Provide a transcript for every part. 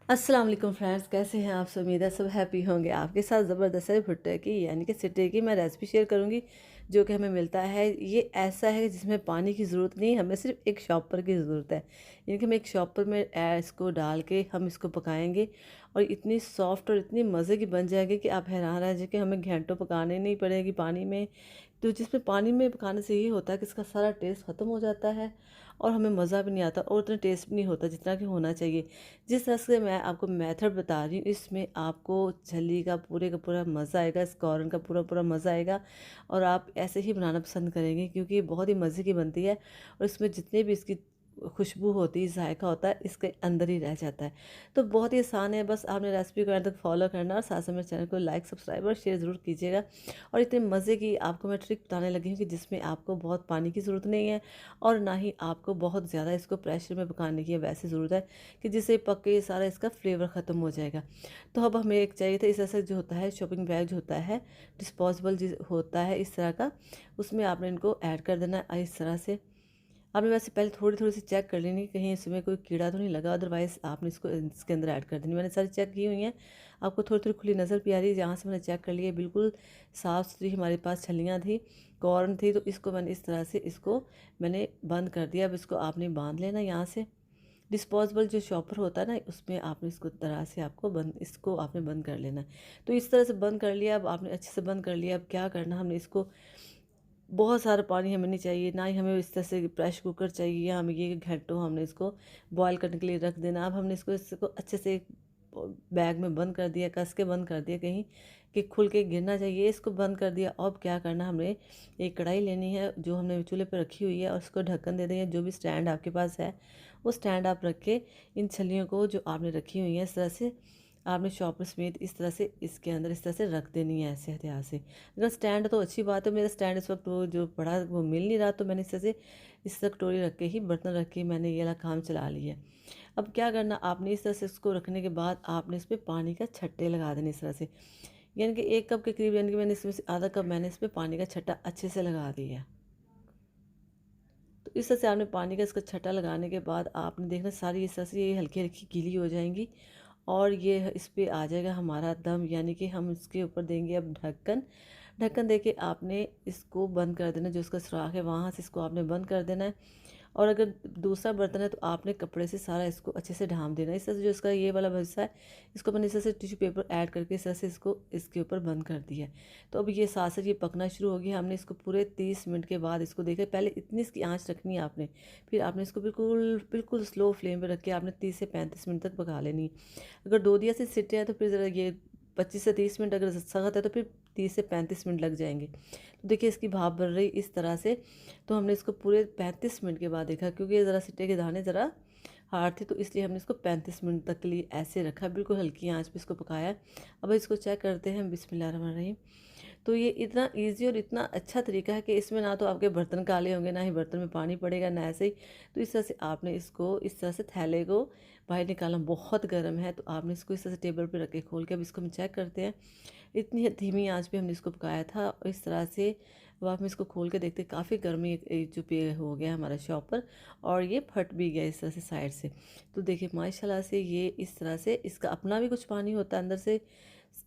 अस्सलाम वालेकुम फ्रेंड्स, कैसे हैं आप सब? उम्मीद है सब हैप्पी होंगे। आपके साथ ज़बरदस्त है भुट्टे की यानी कि सिट्टे की मैं रेसिपी शेयर करूंगी जो कि हमें मिलता है। ये ऐसा है जिसमें पानी की ज़रूरत नहीं, हमें सिर्फ एक शॉपर की ज़रूरत है। यानी कि हम एक शॉपर में इसको डाल के हम इसको पकाएंगे और इतनी सॉफ्ट और इतनी मज़े की बन जाएगी कि आप हैरान रह जाएंगे कि हमें घंटों पकाने नहीं पड़ेगी पानी में। तो जिसमें पानी में पकाने से ये होता है कि इसका सारा टेस्ट ख़त्म हो जाता है और हमें मज़ा भी नहीं आता और उतना टेस्ट भी नहीं होता जितना कि होना चाहिए। जिस तरह से मैं आपको मेथड बता रही हूँ इसमें आपको छल्ली का पूरा मज़ा आएगा, इस कॉर्न का पूरा पूरा मज़ा आएगा और आप ऐसे ही बनाना पसंद करेंगे क्योंकि ये बहुत ही मज़े की बनती है और इसमें जितने भी इसकी खुशबू होती है, जायका होता है, इसके अंदर ही रह जाता है। तो बहुत ही आसान है, बस आपने रेसिपी को अंत तक फॉलो करना और साथ साथ मेरे चैनल को लाइक सब्सक्राइब और शेयर ज़रूर कीजिएगा। और इतने मज़े की आपको मैं ट्रिक बताने लगी हूँ कि जिसमें आपको बहुत पानी की ज़रूरत नहीं है और ना ही आपको बहुत ज़्यादा इसको प्रेशर में पकाने की वैसे ज़रूरत है कि जिससे पक के सारा इसका फ्लेवर ख़त्म हो जाएगा। तो अब हमें एक चाहिए था इस तरह से जो होता है शॉपिंग बैग जो होता है डिस्पोजेबल होता है इस तरह का, उसमें आपने इनको ऐड कर देना है इस तरह से। आपने वैसे पहले थोड़ी थोड़ी सी चेक कर लेनी कहीं इसमें कोई कीड़ा तो नहीं लगा, अदरवाइज़ आपने इसको इसके अंदर ऐड कर देनी। मैंने सारी चेक की हुई हैं, आपको थोड़ी थोड़ी खुली नज़र भी आ रही है। जहाँ से मैंने चेक कर लिया बिल्कुल साफ़ सुथरी हमारे पास छलियाँ थी, कॉर्न थी। तो इसको मैंने इस तरह से इसको मैंने बंद कर दिया। अब इसको आपने बांध लेना यहाँ से। डिस्पोजेबल जो शॉपर होता है ना उसमें आपने इसको तरह से आपको बंद इसको आपने बंद कर लेना है। तो इस तरह से बंद कर लिया। अब आपने अच्छे से बंद कर लिया। अब क्या करना, हमने इसको बहुत सारा पानी हमें नहीं चाहिए, ना ही हमें इस तरह से प्रेशर कुकर चाहिए या हमें ये घंटों हमने इसको बॉयल करने के लिए रख देना। अब हमने इसको अच्छे से बैग में बंद कर दिया, कस के बंद कर दिया कहीं कि खुल के गिरना चाहिए, इसको बंद कर दिया। अब क्या करना, हमने एक कढ़ाई लेनी है जो हमने चूल्हे पर रखी हुई है और उसको ढक्कन दे देंगे। जो भी स्टैंड आपके पास है वो स्टैंड आप रख के इन छलियों को जो आपने रखी हुई हैं इस तरह से आपने चॉपर समेत इस तरह से इसके अंदर इस तरह से रख देनी है ऐसे हथियार से। अगर स्टैंड तो अच्छी बात है, मेरा स्टैंड इस वक्त वो जो पड़ा वो मिल नहीं रहा, तो मैंने इस तरह से इस तरह कटोरी रख के ही बर्तन रख के मैंने ये वाला काम चला लिया। अब क्या करना, आपने इस तरह से इसको रखने के बाद आपने इस पर पानी का छट्टे लगा देने इस तरह से। यानी कि 1 कप के करीब, यानी कि मैंने इसमें से आधा कप मैंने इस पर पानी का छट्टा अच्छे से लगा दिया। तो इस तरह से आपने पानी का इसका छटा लगाने के बाद आपने देखना सारी इस तरह से ये हल्की हल्की गीली हो जाएंगी और ये इस पे आ जाएगा हमारा दम। यानी कि हम इसके ऊपर देंगे अब ढक्कन। ढक्कन देके आपने इसको बंद कर देना, जो इसका सुराख है वहाँ से इसको आपने बंद कर देना है। और अगर दूसरा बर्तन है तो आपने कपड़े से सारा इसको अच्छे से ढाँप देना। इस तरह से जो इसका ये वाला हिस्सा है इसको मैंने इस तरह से टिश्यू पेपर ऐड करके इस तरह से इसको इसके ऊपर बंद कर दिया। तो अब ये साथ साथ ये पकना शुरू हो गया। हमने इसको पूरे 30 मिनट के बाद इसको देखा, पहले इतनी इसकी आंच रखनी है आपने, फिर आपने इसको बिल्कुल बिल्कुल स्लो फ्लेम पे रख के आपने 30 से 35 मिनट तक पका लेनी है। अगर दो दिया से सीटे हैं तो फिर ज़रा ये 25 से 30 मिनट, अगर सख्त है तो फिर 30 से 35 मिनट लग जाएंगे। तो देखिए इसकी भाप बन रही इस तरह से। तो हमने इसको पूरे 35 मिनट के बाद देखा, क्योंकि ये ज़रा सिट्टे के दाने ज़रा हार्ड थे तो इसलिए हमने इसको 35 मिनट तक के लिए ऐसे रखा, बिल्कुल हल्की आंच पे इसको पकाया। अब इसको चेक करते हैं, बिस्मिल्लाहिर्रहमानिर्रहीम। तो ये इतना इजी और इतना अच्छा तरीका है कि इसमें ना तो आपके बर्तन काले होंगे, ना ही बर्तन में पानी पड़ेगा, ना ऐसे ही। तो इस तरह से आपने इसको इस तरह से थैले को बाहर निकालना, बहुत गर्म है तो आपने इसको इस तरह से टेबल पे रख के खोल के अब इसको हम चेक करते हैं। इतनी धीमी आंच पे हमने इसको पकाया था और इस तरह से अब आप इसको खोल के देखते काफ़ी गर्मी जो पे हो गया हमारा शॉपर और ये फट भी गया इस तरह से साइड से। तो देखिए माशाल्लाह से ये इस तरह से इसका अपना भी कुछ पानी होता है अंदर से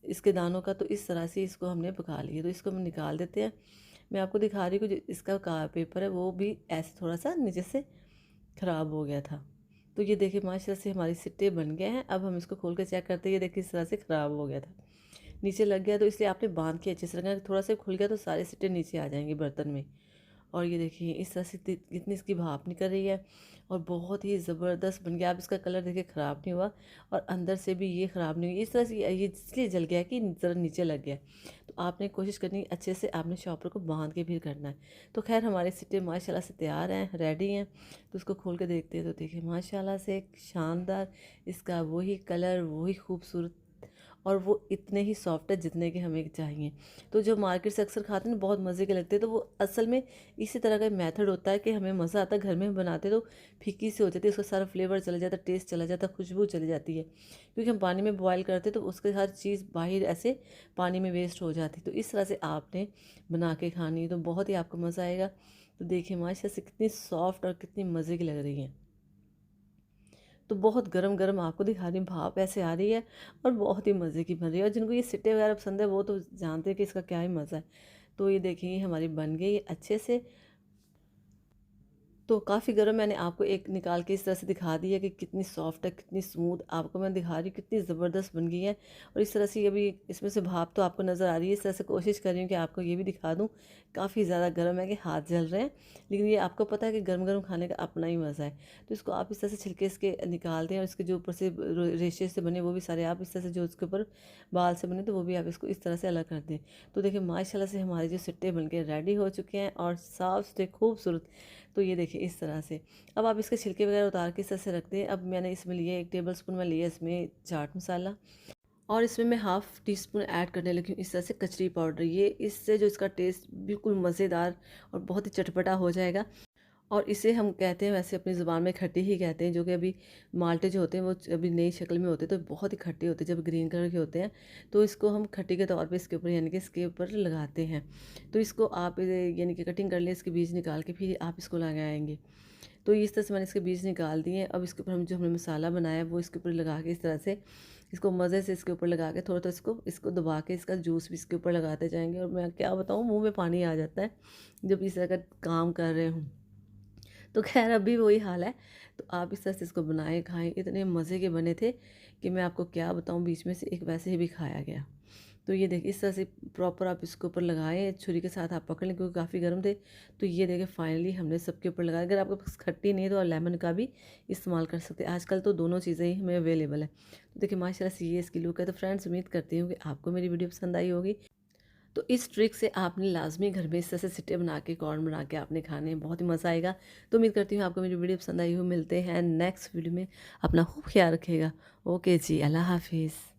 इसके दानों का, तो इस तरह से इसको हमने पका लिया। तो इसको हम निकाल देते हैं। मैं आपको दिखा रही हूँ कि जो इसका का पेपर है वो भी ऐसे थोड़ा सा नीचे से ख़राब हो गया था। तो ये देखिए माशाल्लाह से हमारी सिट्टे बन गए हैं। अब हम इसको खोल कर चेक करते हैं, ये देखिए इस तरह से ख़राब हो गया था, नीचे लग गया। तो इसलिए आपने बांध के अच्छे से रखना, थोड़ा सा खुल गया तो सारे सिट्टे नीचे आ जाएंगे बर्तन में। और ये देखिए इस तरह से कितनी इसकी भाप निकल रही है और बहुत ही ज़बरदस्त बन गया। अब इसका कलर देखिए ख़राब नहीं हुआ और अंदर से भी ये ख़राब नहीं हुई। इस तरह से ये इसलिए जल गया कि ज़रा नीचे लग गया। तो आपने कोशिश करनी अच्छे से, आपने शॉपर को बांध के फिर करना है। तो खैर हमारे सिट्टे माशाल्लाह से तैयार हैं, रेडी हैं। तो उसको खोल के देखते हैं तो देखिए माशाल्लाह से एक शानदार इसका वही कलर, वही खूबसूरत और वो इतने ही सॉफ्ट है जितने के हमें चाहिए। तो जो मार्केट से अक्सर खाते हैं ना बहुत मज़े के लगते हैं, तो वो असल में इसी तरह का मेथड होता है कि हमें मज़ा आता है। घर में हम बनाते तो फीकी सी हो जाती है, उसका सारा फ्लेवर चला जाता है, टेस्ट चला जाता है, खुशबू चली जाती है, क्योंकि हम पानी में बॉयल करते तो उसके हर चीज़ बाहर ऐसे पानी में वेस्ट हो जाती। तो इस तरह से आपने बना के खानी तो बहुत ही आपको मज़ा आएगा। तो देखिए माशाल्लाह से कितनी सॉफ्ट और कितनी मज़े की लग रही है। तो बहुत गरम गरम आपको दिखा रही हूँ, भाप ऐसे आ रही है और बहुत ही मज़े की बन रही है। और जिनको ये सिट्टे वगैरह पसंद है वो तो जानते हैं कि इसका क्या ही मज़ा है। तो ये देखिए हमारी बन गई है अच्छे से। तो काफ़ी गरम मैंने आपको एक निकाल के इस तरह से दिखा दी है कि कितनी सॉफ्ट है, कितनी स्मूथ आपको मैं दिखा रही हूँ, कितनी ज़बरदस्त बन गई है। और इस तरह से अभी इसमें से भाप तो आपको नज़र आ रही है, इस तरह से कोशिश कर रही हूँ कि आपको ये भी दिखा दूँ। काफ़ी ज़्यादा गर्म है कि हाथ जल रहे हैं, लेकिन ये आपको पता है कि गर्म-गर्म खाने का अपना ही मज़ा है। तो इसको आप इस तरह से छिलके इसके निकाल दें और इसके जो ऊपर से रेशे से बने वो भी सारे आप इस तरह से, जो उसके ऊपर बाल से बने तो वो भी आप इसको इस तरह से अलग कर दें। तो देखिए माशाल्लाह से हमारे जो सिट्टे बन के रेडी हो चुके हैं और साफ़-सुथरे खूबसूरत। तो ये देखिए इस तरह से। अब आप इसके छिलके वगैरह उतार के इस तरह से रख दें। अब मैंने इसमें लिया 1 टेबल स्पून मैं लिया इसमें चाट मसाला, और इसमें मैं हाफ़ टी स्पून ऐड करने लगी हूँ इस तरह से कचरी पाउडर। ये इससे जो इसका टेस्ट बिल्कुल मज़ेदार और बहुत ही चटपटा हो जाएगा। और इसे हम कहते हैं वैसे अपनी ज़ुबान में खट्टी ही कहते हैं, जो कि अभी माल्टे जो होते हैं वो अभी नई शक्ल में होते हैं तो बहुत ही खट्टे होते हैं, जब ग्रीन कलर के होते हैं तो इसको हम खट्टी के तौर पे इसके ऊपर यानी कि इसके ऊपर लगाते हैं। तो इसको आप यानी कि कटिंग कर लें, इसके बीज निकाल के फिर आप इसको लगाएंगे। तो इस तरह से मैंने इसके बीज निकाल दिए। अब इसके ऊपर हम जो हमने मसाला बनाया है वो इसके ऊपर लगा के इस तरह से इसको मज़े से इसके ऊपर लगा के थोड़ा थोड़ा इसको दबा के इसका जूस भी इसके ऊपर लगाते जाएंगे। और मैं क्या बताऊँ, मुंह में पानी आ जाता है जब इस तरह का काम कर रहे हूँ। तो खैर अभी वही हाल है। तो आप इस तरह से इसको बनाएं खाएं, इतने मज़े के बने थे कि मैं आपको क्या बताऊं, बीच में से एक वैसे ही भी खाया गया। तो ये देखिए इस तरह से प्रॉपर आप इसके ऊपर लगाएं, छुरी के साथ आप पकड़ लें क्योंकि काफ़ी गर्म थे। तो ये देखिए फाइनली हमने सबके ऊपर लगाया। अगर आपके पास खट्टी नहीं है तो आप लेमन का भी इस्तेमाल कर सकते हैं, आजकल तो दोनों चीज़ें ही हमें अवेलेबल है। तो देखिए माशाल्लाह से ये इसकी लुक है। तो फ्रेंड्स उम्मीद करती हूँ कि आपको मेरी वीडियो पसंद आई होगी। तो इस ट्रिक से आपने लाज़मी घर में इस तरह से सिट्टे बना के, कॉर्न बना के आपने खाने में बहुत ही मज़ा आएगा। तो उम्मीद करती हूँ आपको मेरी वीडियो पसंद आई हो। मिलते हैं नेक्स्ट वीडियो में, अपना खूब ख्याल रखिएगा। ओके जी, अल्लाह हाफिज़।